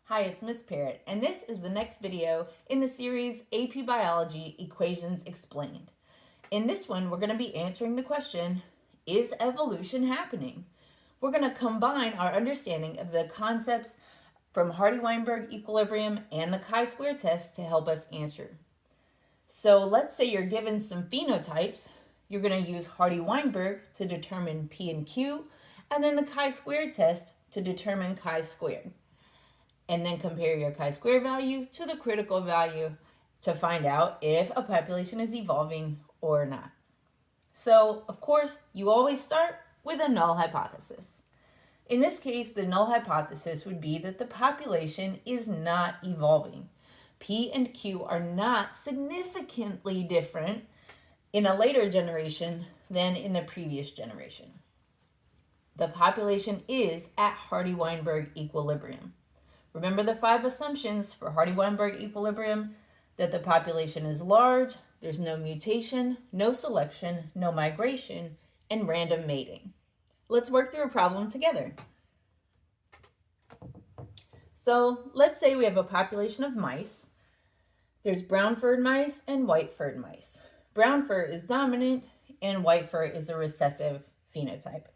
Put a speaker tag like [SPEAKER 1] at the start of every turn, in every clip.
[SPEAKER 1] Hi, it's Miss Parrott, and this is the next video in the series AP Biology Equations Explained. In this one, we're going to be answering the question, is evolution happening? We're going to combine our understanding of the concepts from Hardy-Weinberg equilibrium and the chi-square test to help us answer. So let's say you're given some phenotypes. You're going to use Hardy-Weinberg to determine P and Q, and then the chi-square test to determine chi-squared. And then compare your chi-square value to the critical value to find out if a population is evolving or not. So, of course, you always start with a null hypothesis. In this case, the null hypothesis would be that the population is not evolving. P and Q are not significantly different in a later generation than in the previous generation. The population is at Hardy-Weinberg equilibrium. Remember the 5 assumptions for Hardy-Weinberg equilibrium: that the population is large, there's no mutation, no selection, no migration, and random mating. Let's work through a problem together. So let's say we have a population of mice. There's brown furred mice and white furred mice. Brown fur is dominant and white fur is a recessive phenotype.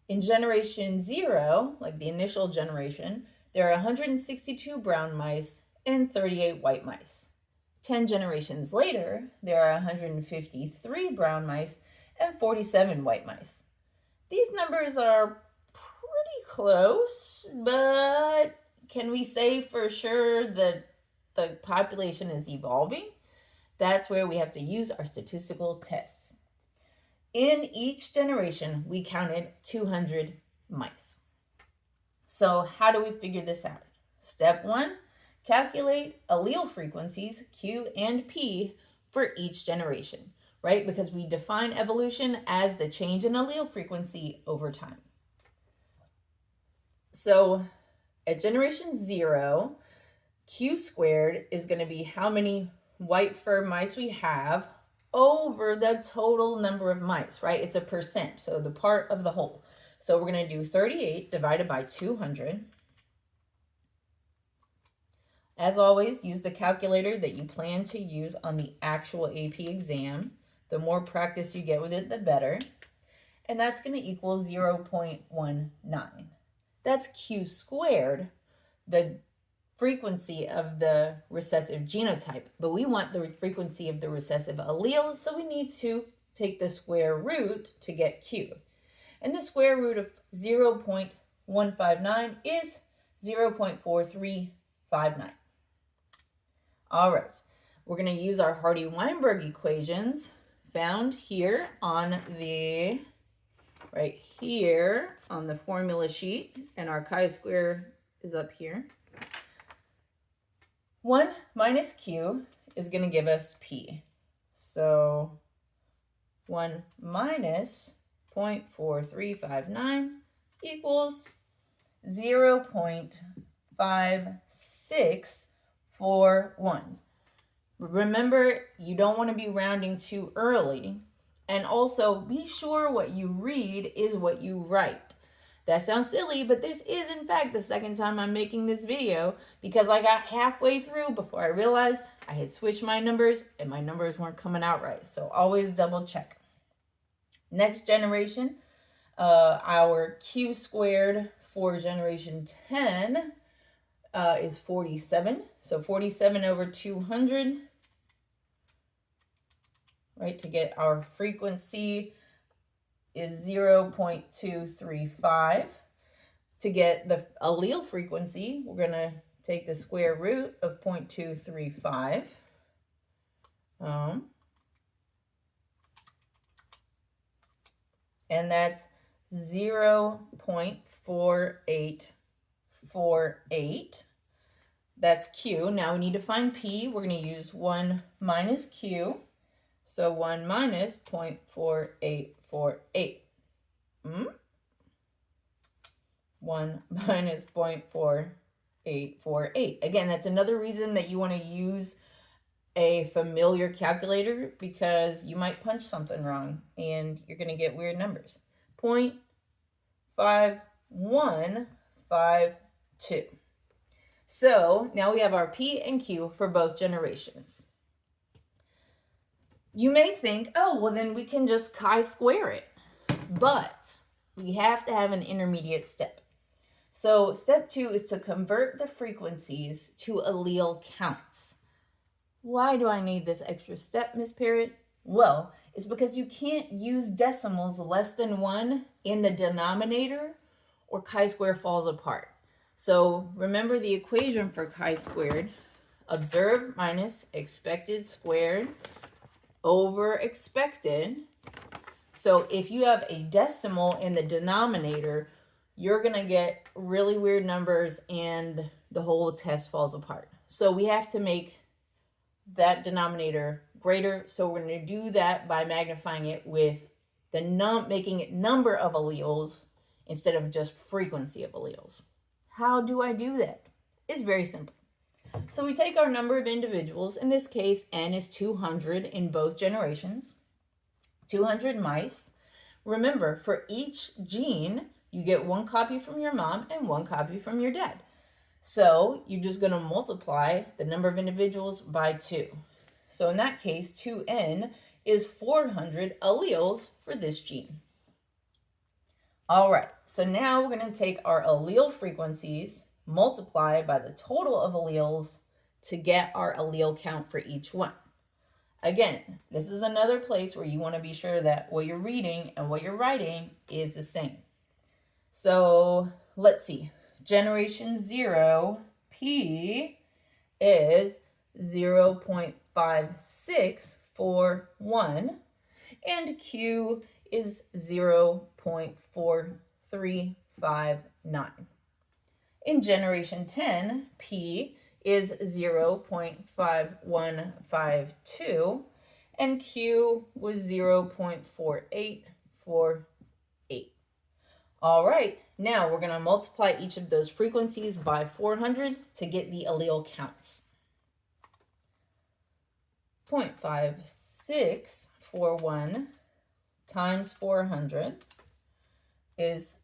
[SPEAKER 1] In generation 0, like the initial generation, there are 162 brown mice and 38 white mice. 10 generations later, there are 153 brown mice and 47 white mice. These numbers are pretty close, but can we say for sure that the population is evolving? That's where we have to use our statistical tests. In each generation, we counted 200 mice. So how do we figure this out? Step 1, calculate allele frequencies, Q and P, for each generation, right? Because we define evolution as the change in allele frequency over time. So at generation 0, Q squared is going to be how many white fur mice we have over the total number of mice, right? It's a percent, so the part of the whole. So we're going to do 38 divided by 200. As always, use the calculator that you plan to use on the actual AP exam. The more practice you get with it, the better. And that's going to equal 0.19. That's Q squared, the frequency of the recessive genotype. But we want the frequency of the recessive allele, so we need to take the square root to get Q. And the square root of 0.159 is 0.4359. All right, we're going to use our Hardy-Weinberg equations found here on the, right here on the formula sheet, and our chi-square is up here. 1 minus Q is going to give us P. So 1 minus 0.4359 equals 0.5641. Remember, you don't want to be rounding too early. And also, be sure what you read is what you write. That sounds silly, but this is in fact the second time I'm making this video because I got halfway through before I realized I had switched my numbers and my numbers weren't coming out right. So always double check. Next generation, our Q squared for generation 10 is 47. So 47 over 200, right, to get our frequency is 0.235. To get the allele frequency, we're going to take the square root of 0.235. And that's 0.4848. That's Q. Now we need to find P. We're going to use 1 minus Q. So 1 minus 0.4848. 1 minus 0.4848. Again, that's another reason that you want to use a familiar calculator because you might punch something wrong and you're going to get weird numbers. 0.5152. So now we have our P and Q for both generations. You may think, oh, well then we can just chi-square it. But we have to have an intermediate step. So step 2 is to convert the frequencies to allele counts. Why do I need this extra step, Miss Parrott? Well, it's because you can't use decimals less than 1 in the denominator or chi-square falls apart. So remember the equation for chi-squared, observed minus expected squared over expected. So if you have a decimal in the denominator, you're going to get really weird numbers and the whole test falls apart. So we have to make that denominator greater. So we're going to do that by magnifying it with the making it number of alleles instead of just frequency of alleles. How do I do that? It's very simple. So we take our number of individuals. In this case, N is 200 in both generations. 200 mice. Remember, for each gene, you get 1 copy from your mom and 1 copy from your dad. So you're just going to multiply the number of individuals by 2. So in that case, 2N is 400 alleles for this gene. All right, so now we're going to take our allele frequencies, multiply by the total of alleles to get our allele count for each one. Again, this is another place where you want to be sure that what you're reading and what you're writing is the same. So let's see. Generation 0, P is 0.5641, and Q is 0.4359. In generation 10, P is 0.5152, and Q was 0.4848. All right, now we're going to multiply each of those frequencies by 400 to get the allele counts. 0.5641 times 400 is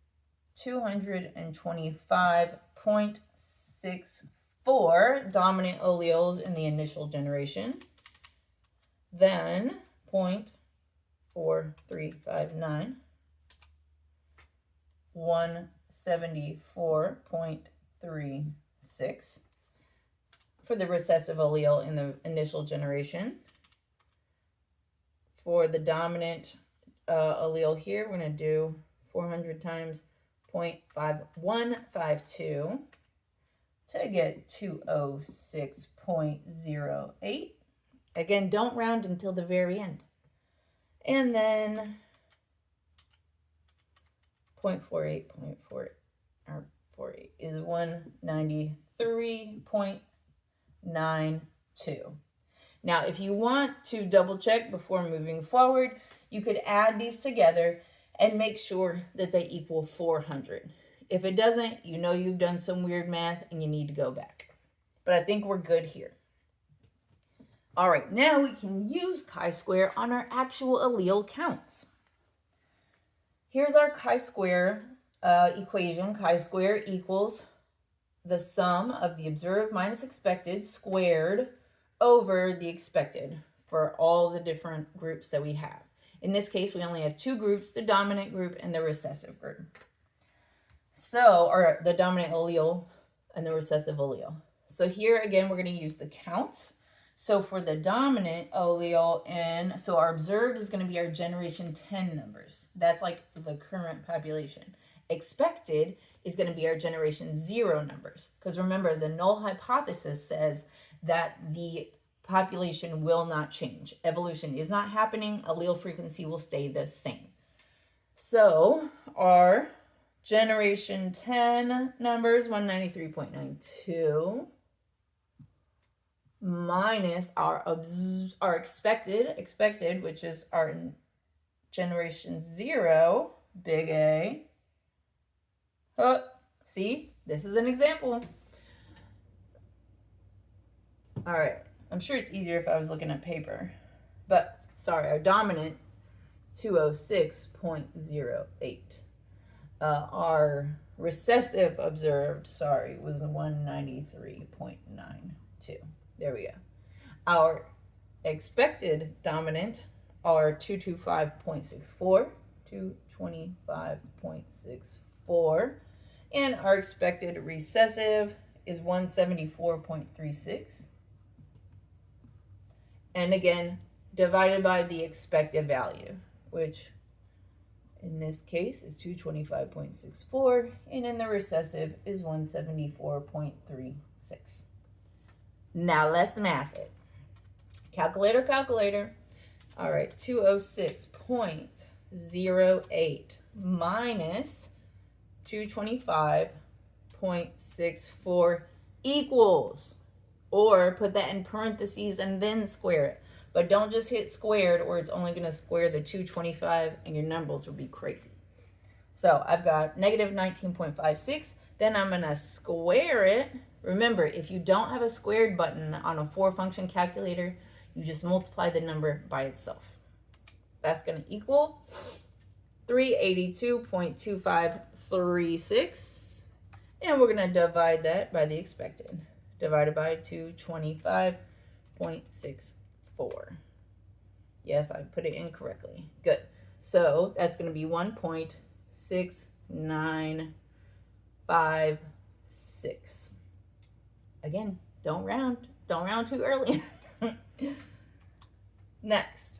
[SPEAKER 1] 225.64 dominant alleles in the initial generation. Then 0.4359, 174.36 for the recessive allele in the initial generation. For the dominant allele here, we're going to do 400 times 0.5152 to get 206.08. Again, don't round until the very end. And then 0.48 is 193.92. Now, if you want to double check before moving forward, you could add these together and make sure that they equal 400. If it doesn't, you know you've done some weird math and you need to go back. But I think we're good here. All right, now we can use chi-square on our actual allele counts. Here's our chi-square equation. Chi-square equals the sum of the observed minus expected squared over the expected for all the different groups that we have. In this case, we only have 2 groups, the dominant group and the recessive group. So, or the dominant allele and the recessive allele. So here again, we're going to use the counts. So for the dominant allele, and so our observed is going to be our generation 10 numbers. That's like the current population. Expected is going to be our generation 0 numbers. Because remember, the null hypothesis says that the population will not change. Evolution is not happening. Allele frequency will stay the same. So our generation 10 numbers, 193.92, minus our expected, which is our generation 0, big A. See, this is an example. All right, I'm sure it's easier if I was looking at paper, but sorry, our dominant 206.08. Our recessive observed, was 193.92. There we go. Our expected dominant are 225.64, 225.64, and our expected recessive is 174.36. And again, divided by the expected value, which in this case is 225.64, and in the recessive is 174.36. Now let's math it. Calculator, calculator. All right, 206.08 minus 225.64 equals, or put that in parentheses and then square it. But don't just hit squared, or it's only going to square the 225 and your numbers will be crazy. So I've got negative 19.56. Then I'm going to square it. Remember, if you don't have a squared button on a 4-function calculator, you just multiply the number by itself. That's going to equal 382.2536. And we're going to divide that by the expected. Divided by 225.64. Yes, I put it in correctly. Good. So that's going to be 1.6956. Again, don't round too early. Next,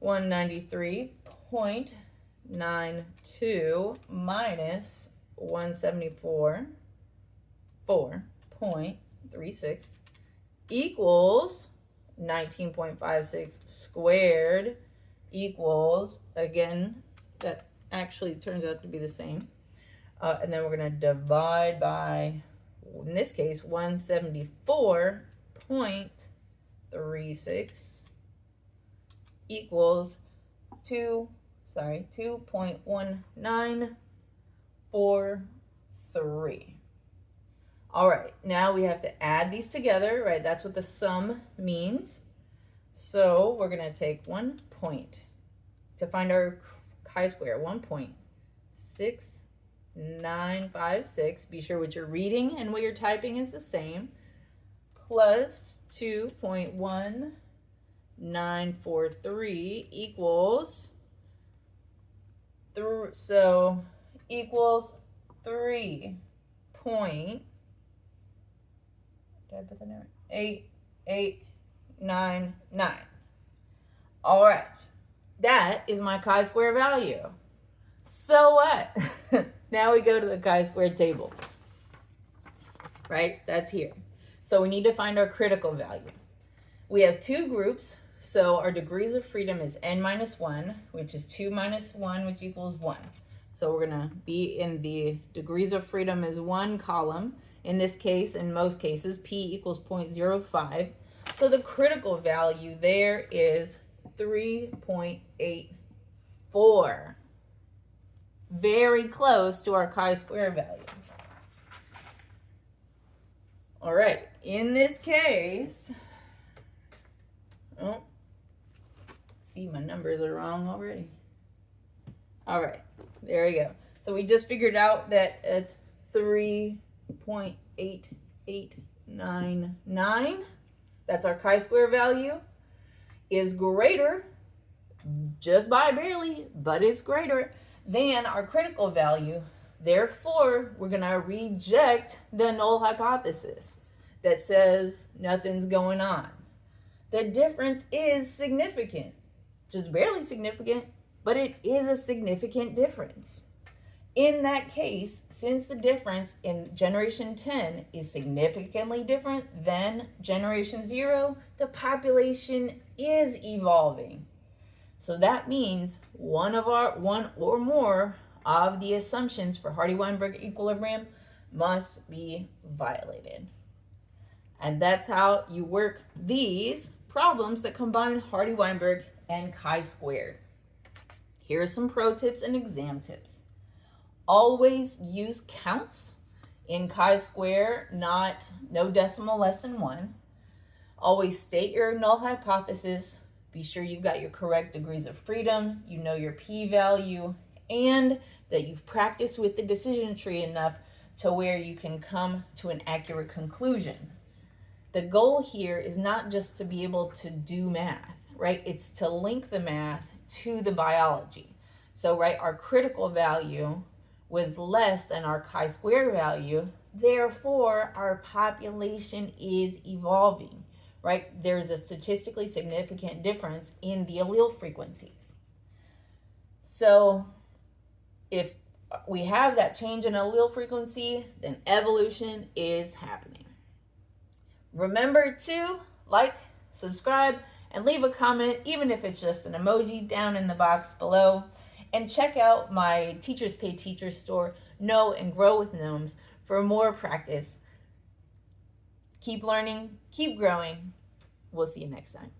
[SPEAKER 1] 193.92 minus 174.36 equals 19.56 squared equals, again, that actually turns out to be the same. And then we're going to divide by, in this case, 174.36 equals 2.1943. All right, now we have to add these together, right? That's what the sum means. So we're going to take 1 point to find our chi-square, 1.6956. Be sure what you're reading and what you're typing is the same. Plus 2.1943 equals, equals 3.8899. All right, that is my chi-square value. So what? Now we go to the chi-square table, right? That's here. So we need to find our critical value. We have two groups, so our degrees of freedom is n minus 1, which is 2 minus 1, which equals 1. So we're going to be in the degrees of freedom is 1 column. In this case, in most cases, p equals 0.05. So the critical value there is 3.84. Very close to our chi-square value. All right, in this case, oh, see, my numbers are wrong already. All right, there we go. So we just figured out that it's 3.8899. That's our chi-square value, is greater, just by barely, but it's greater than our critical value. Therefore, we're going to reject the null hypothesis that says nothing's going on. The difference is significant, just barely significant, but it is a significant difference. In that case, since the difference in generation 10 is significantly different than generation 0, the population is evolving. So that means one or more of the assumptions for Hardy-Weinberg equilibrium must be violated. And that's how you work these problems that combine Hardy-Weinberg and chi-squared. Here are some pro tips and exam tips. Always use counts in chi-square, no decimal less than 1. Always state your null hypothesis. Be sure you've got your correct degrees of freedom, you know your p-value, and that you've practiced with the decision tree enough to where you can come to an accurate conclusion. The goal here is not just to be able to do math, right? It's to link the math to the biology. So, right, our critical value was less than our chi-square value. Therefore, our population is evolving, right? There's a statistically significant difference in the allele frequencies. So, if we have that change in allele frequency, then evolution is happening. Remember to like, subscribe, and leave a comment, even if it's just an emoji, down in the box below. And check out my Teachers Pay Teachers store, Know and Grow with Gnomes, for more practice. Keep learning, keep growing. We'll see you next time.